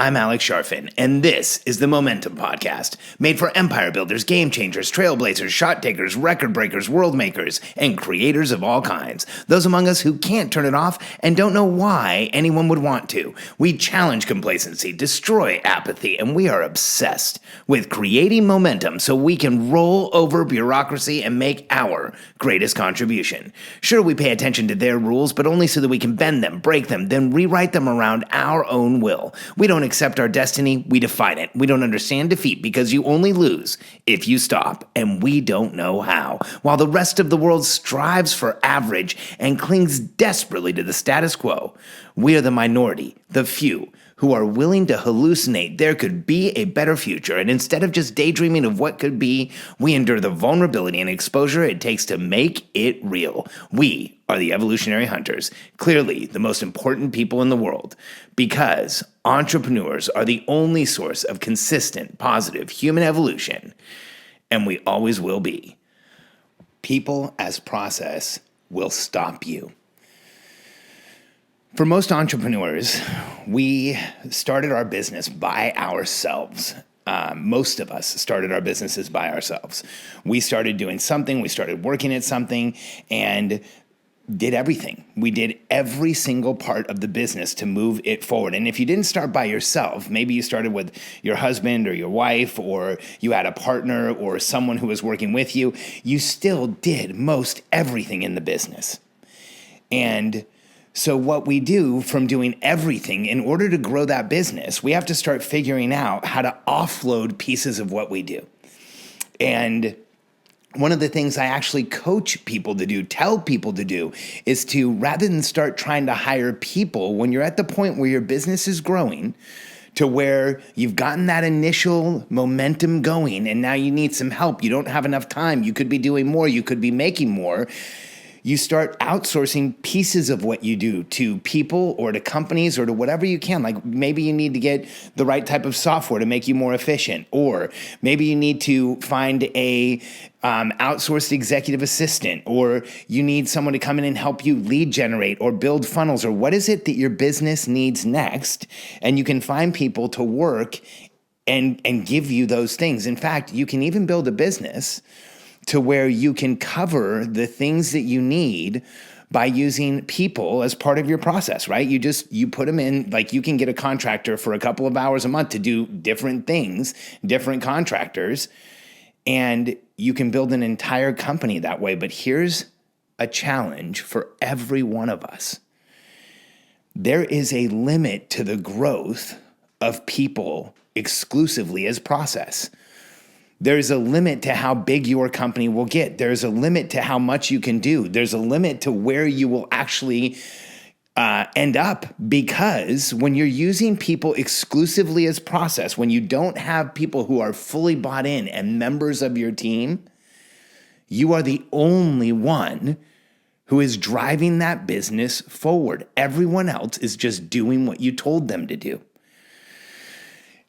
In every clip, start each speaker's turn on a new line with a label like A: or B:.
A: I'm Alex Sharfin, and this is the Momentum Podcast, made for empire builders, game changers, trailblazers, shot takers, record breakers, world makers, and creators of all kinds. Those among us who can't turn it off and don't know why anyone would want to. We challenge complacency, destroy apathy, and we are obsessed with creating momentum so we can roll over bureaucracy and make our greatest contribution. Sure, we pay attention to their rules, but only so that we can bend them, break them, then rewrite them around our own will. We don't accept our destiny, we define it. We don't understand defeat because you only lose if you stop, and we don't know how. While the rest of the world strives for average and clings desperately to the status quo, we are the minority, the few, who are willing to hallucinate there could be a better future, and instead of just daydreaming of what could be, we endure the vulnerability and exposure it takes to make it real. We are the evolutionary hunters, clearly the most important people in the world, because entrepreneurs are the only source of consistent, positive human evolution, and we always will be. People as process will stop you. For most entrepreneurs, we started our business by ourselves. Most of us started our businesses by ourselves. We started doing something, we started working at something, and did everything. We did every single part of the business to move it forward. And if you didn't start by yourself, maybe you started with your husband or your wife, or you had a partner or someone who was working with you, you still did most everything in the business. And so what we do from doing everything, in order to grow that business, we have to start figuring out how to offload pieces of what we do. And one of the things I actually coach people to do, tell people to do, is to, rather than start trying to hire people, when you're at the point where your business is growing, to where you've gotten that initial momentum going and now you need some help, you don't have enough time, you could be doing more, you could be making more, you start outsourcing pieces of what you do to people or to companies or to whatever you can. Like maybe you need to get the right type of software to make you more efficient, or maybe you need to find a outsourced executive assistant, or you need someone to come in and help you lead generate or build funnels, or what is it that your business needs next? And you can find people to work and give you those things. In fact, you can even build a business to where you can cover the things that you need by using people as part of your process, right? You put them in, like you can get a contractor for a couple of hours a month to do different things, different contractors, and you can build an entire company that way. But here's a challenge for every one of us. There is a limit to the growth of people exclusively as process. There's a limit to how big your company will get. There's a limit to how much you can do. There's a limit to where you will actually end up, because when you're using people exclusively as process, when you don't have people who are fully bought in and members of your team, you are the only one who is driving that business forward. Everyone else is just doing what you told them to do.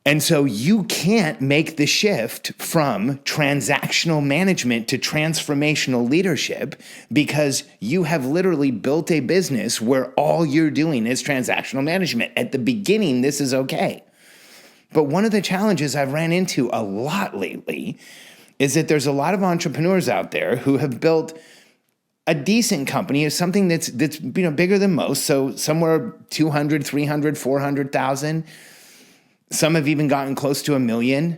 A: And so you can't make the shift from transactional management to transformational leadership because you have literally built a business where all you're doing is transactional management. At the beginning, this is okay. But one of the challenges I've ran into a lot lately is that there's a lot of entrepreneurs out there who have built a decent company, is something that's bigger than most, so somewhere 200, 300, 400,000. Some have even gotten close to 1 million,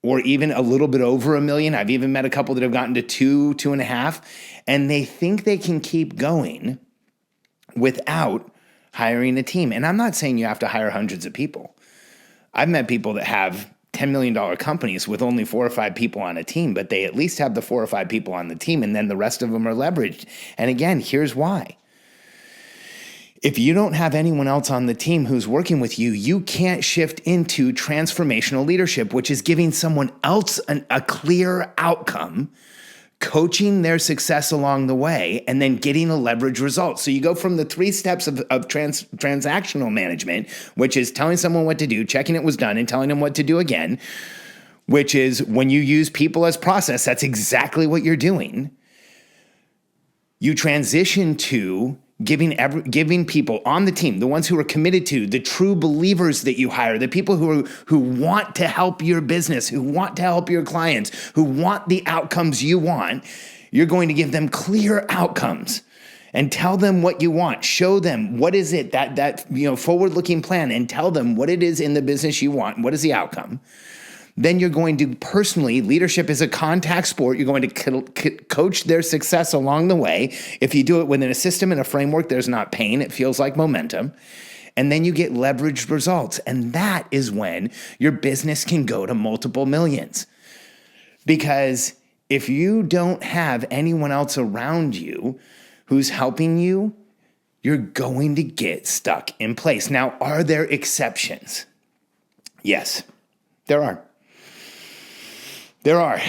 A: or even a little bit over 1 million. I've even met a couple that have gotten to 2.5, and they think they can keep going without hiring a team. And I'm not saying you have to hire hundreds of people. I've met people that have $10 million companies with only 4 or 5 people on a team, but they at least have the 4 or 5 people on the team, and then the rest of them are leveraged. And again, here's why. If you don't have anyone else on the team who's working with you, you can't shift into transformational leadership, which is giving someone else a clear outcome, coaching their success along the way, and then getting a leverage result. So you go from the 3 steps of transactional management, which is telling someone what to do, checking it was done, and telling them what to do again, which is when you use people as process, that's exactly what you're doing. You transition to giving people on the team, the ones who are committed to, the true believers that you hire, the people who want to help your business, who want to help your clients, who want the outcomes you want, you're going to give them clear outcomes and tell them what you want. Show them what is it, that forward-looking plan, and tell them what it is in the business you want. What is the outcome? Then you're going to personally, leadership is a contact sport. You're going to coach their success along the way. If you do it within a system and a framework, there's not pain. It feels like momentum. And then you get leveraged results. And that is when your business can go to multiple millions. Because if you don't have anyone else around you who's helping you, you're going to get stuck in place. Now, are there exceptions? Yes, there are. There are,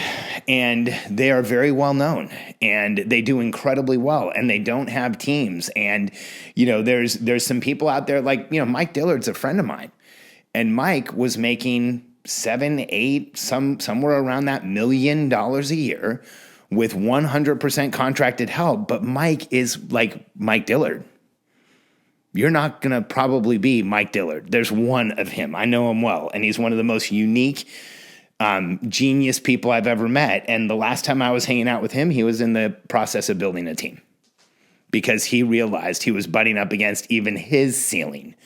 A: and they are very well known, and they do incredibly well, and they don't have teams. And, there's some people out there like, Mike Dillard's a friend of mine, and Mike was making 7, 8, somewhere around that $1 million a year with 100% contracted help. But Mike is like Mike Dillard. You're not going to probably be Mike Dillard. There's one of him. I know him well, and he's one of the most unique genius people I've ever met. And the last time I was hanging out with him, he was in the process of building a team because he realized he was butting up against even his ceiling.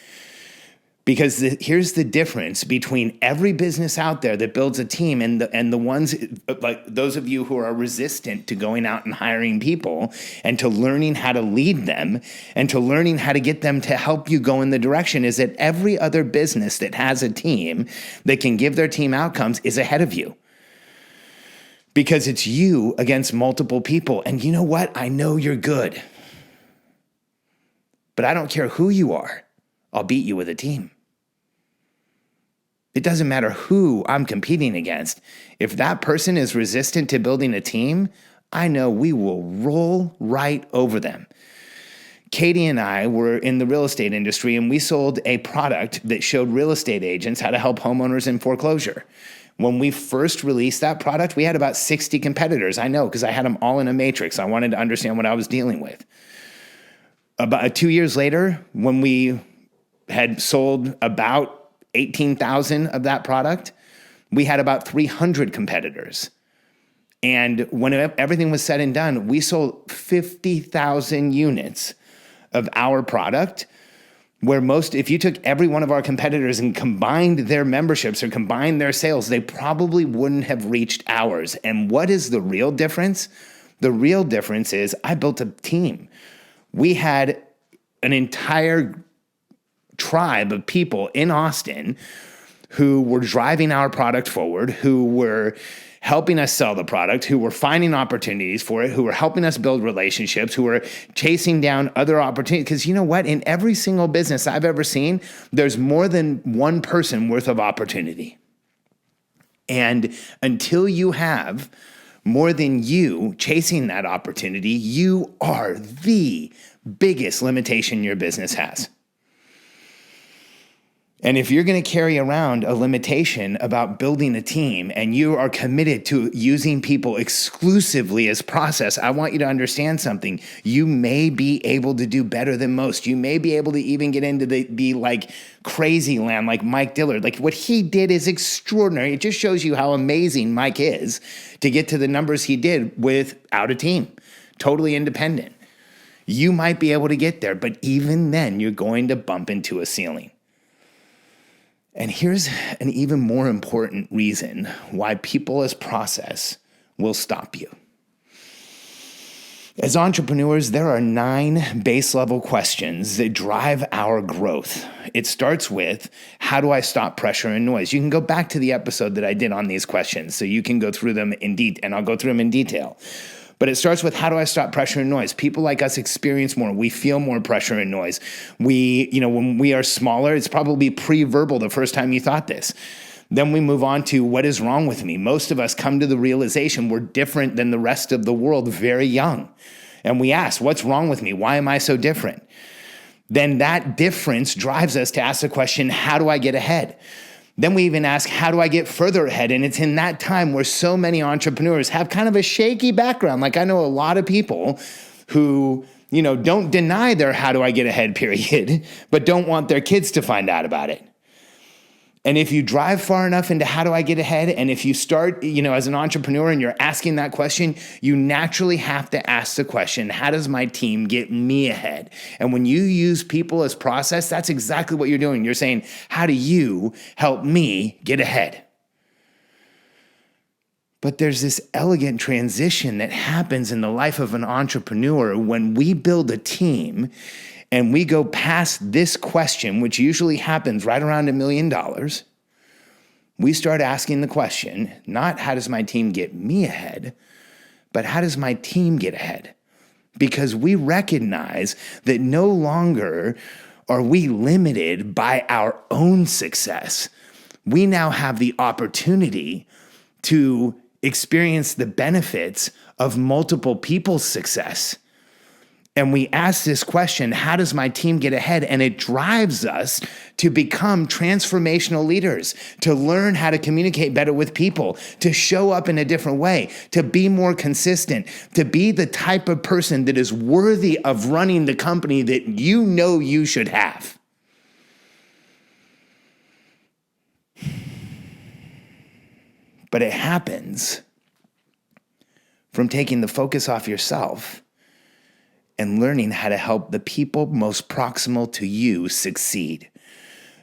A: Because here's the difference between every business out there that builds a team and the ones like those of you who are resistant to going out and hiring people and to learning how to lead them and to learning how to get them to help you go in the direction, is that every other business that has a team that can give their team outcomes is ahead of you. Because it's you against multiple people. And you know what? I know you're good. But I don't care who you are. I'll beat you with a team. It doesn't matter who I'm competing against. If that person is resistant to building a team, I know we will roll right over them. Katie and I were in the real estate industry, and we sold a product that showed real estate agents how to help homeowners in foreclosure. When we first released that product, we had about 60 competitors. I know, because I had them all in a matrix. I wanted to understand what I was dealing with. About 2 years later, when we had sold about 18,000 of that product, we had about 300 competitors. And when everything was said and done, we sold 50,000 units of our product, where if you took every one of our competitors and combined their memberships or combined their sales, they probably wouldn't have reached ours. And what is the real difference? The real difference is I built a team. We had an entire tribe of people in Austin who were driving our product forward, who were helping us sell the product, who were finding opportunities for it, who were helping us build relationships, who were chasing down other opportunities. Because you know what? In every single business I've ever seen, there's more than one person worth of opportunity. And until you have more than you chasing that opportunity, you are the biggest limitation your business has. And if you're going to carry around a limitation about building a team and you are committed to using people exclusively as process, I want you to understand something. You may be able to do better than most. You may be able to even get into the like crazy land like Mike Dillard. Like what he did is extraordinary. It just shows you how amazing Mike is to get to the numbers he did without a team, totally independent. You might be able to get there, but even then you're going to bump into a ceiling. And here's an even more important reason why people as process will stop you. As entrepreneurs, there are 9 base level questions that drive our growth. It starts with, how do I stop pressure and noise? You can go back to the episode that I did on these questions, so you can go through them in detail, and I'll go through them in detail. But it starts with, how do I stop pressure and noise? People like us experience more. We feel more pressure and noise. When we are smaller, it's probably pre-verbal the first time you thought this. Then we move on to, what is wrong with me? Most of us come to the realization we're different than the rest of the world very young. And we ask, what's wrong with me? Why am I so different? Then that difference drives us to ask the question, how do I get ahead? Then we even ask, how do I get further ahead? And it's in that time where so many entrepreneurs have kind of a shaky background. Like I know a lot of people who don't deny their how do I get ahead period, but don't want their kids to find out about it. And if you drive far enough into how do I get ahead, and if you start, as an entrepreneur and you're asking that question, you naturally have to ask the question, how does my team get me ahead? And when you use people as process, that's exactly what you're doing. You're saying, how do you help me get ahead? But there's this elegant transition that happens in the life of an entrepreneur when we build a team and we go past this question, which usually happens right around $1 million. We start asking the question, not how does my team get me ahead, but how does my team get ahead? Because we recognize that no longer are we limited by our own success. We now have the opportunity to experience the benefits of multiple people's success. And we ask this question, how does my team get ahead? And it drives us to become transformational leaders, to learn how to communicate better with people, to show up in a different way, to be more consistent, to be the type of person that is worthy of running the company that you should have. But it happens from taking the focus off yourself and learning how to help the people most proximal to you succeed.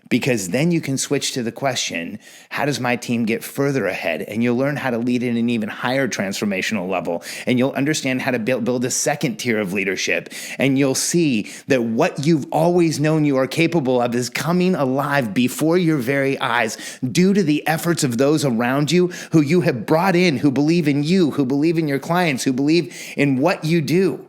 A: Because then you can switch to the question, how does my team get further ahead? And you'll learn how to lead at an even higher transformational level. And you'll understand how to build a second tier of leadership. And you'll see that what you've always known you are capable of is coming alive before your very eyes due to the efforts of those around you who you have brought in, who believe in you, who believe in your clients, who believe in what you do.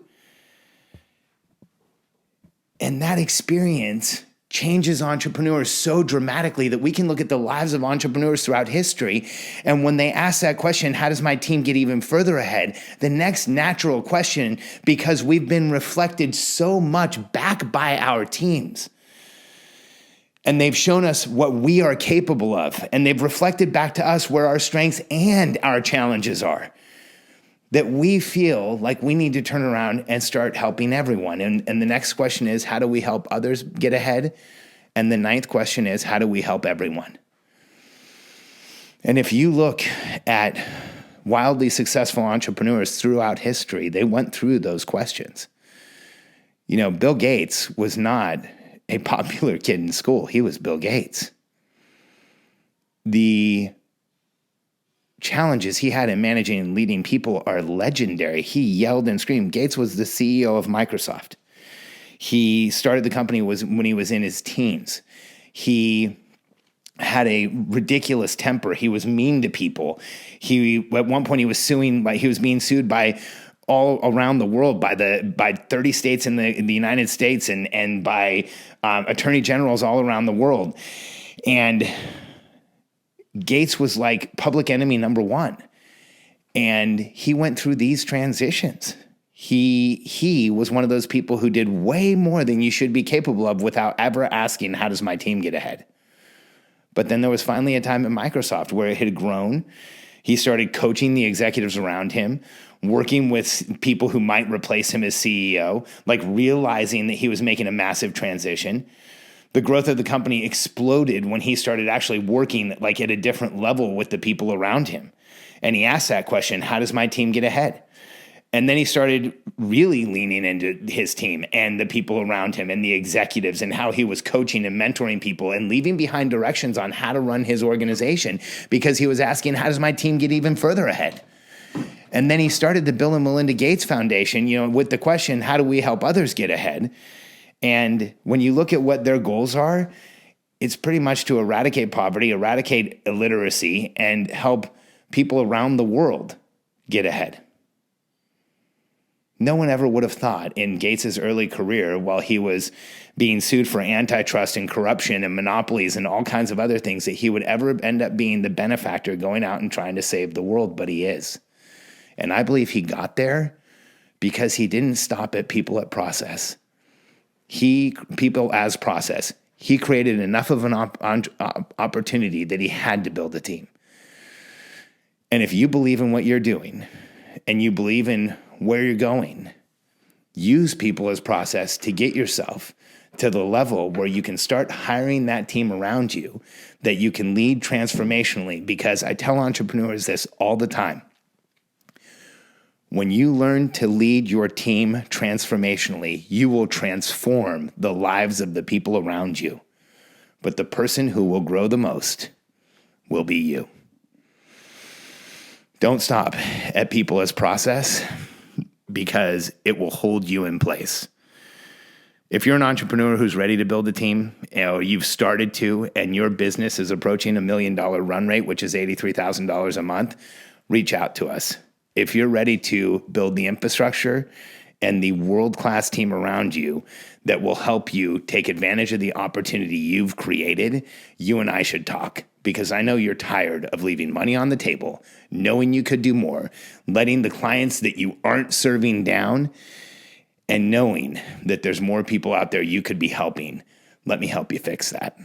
A: And that experience changes entrepreneurs so dramatically that we can look at the lives of entrepreneurs throughout history. And when they ask that question, how does my team get even further ahead? The next natural question, because we've been reflected so much back by our teams. And they've shown us what we are capable of. And they've reflected back to us where our strengths and our challenges are. That we feel like we need to turn around and start helping everyone. And the next question is, how do we help others get ahead? And the ninth question is, how do we help everyone? And if you look at wildly successful entrepreneurs throughout history, they went through those questions. Bill Gates was not a popular kid in school. He was Bill Gates. The challenges he had in managing and leading people are legendary. He yelled and screamed. Gates was the CEO of Microsoft. He started the company when he was in his teens. He had a ridiculous temper. He was mean to people. At one point he was being sued by all around the world by 30 states in the United States and by attorney generals all around the world. And Gates was like public enemy number one. And he went through these transitions. He was one of those people who did way more than you should be capable of without ever asking, how does my team get ahead? But then there was finally a time at Microsoft where it had grown. He started coaching the executives around him, working with people who might replace him as CEO, like realizing that he was making a massive transition. The growth of the company exploded when he started actually working like at a different level with the people around him. And he asked that question, how does my team get ahead? And then he started really leaning into his team and the people around him and the executives and how he was coaching and mentoring people and leaving behind directions on how to run his organization because he was asking, how does my team get even further ahead? And then he started the Bill and Melinda Gates Foundation, with the question, how do we help others get ahead? And when you look at what their goals are, it's pretty much to eradicate poverty, eradicate illiteracy, and help people around the world get ahead. No one ever would have thought in Gates's early career, while he was being sued for antitrust and corruption and monopolies and all kinds of other things, that he would ever end up being the benefactor going out and trying to save the world, but he is. And I believe he got there because he didn't stop at people at process. People as process. He created enough of an opportunity that he had to build a team. And if you believe in what you're doing and you believe in where you're going, use people as process to get yourself to the level where you can start hiring that team around you that you can lead transformationally. Because I tell entrepreneurs this all the time. When you learn to lead your team transformationally, you will transform the lives of the people around you. But the person who will grow the most will be you. Don't stop at people as process, because it will hold you in place. If you're an entrepreneur who's ready to build a team, you've started to, and your business is approaching $1 million run rate, which is $83,000 a month, reach out to us. If you're ready to build the infrastructure and the world-class team around you that will help you take advantage of the opportunity you've created, you and I should talk, because I know you're tired of leaving money on the table, knowing you could do more, letting the clients that you aren't serving down, and knowing that there's more people out there you could be helping. Let me help you fix that.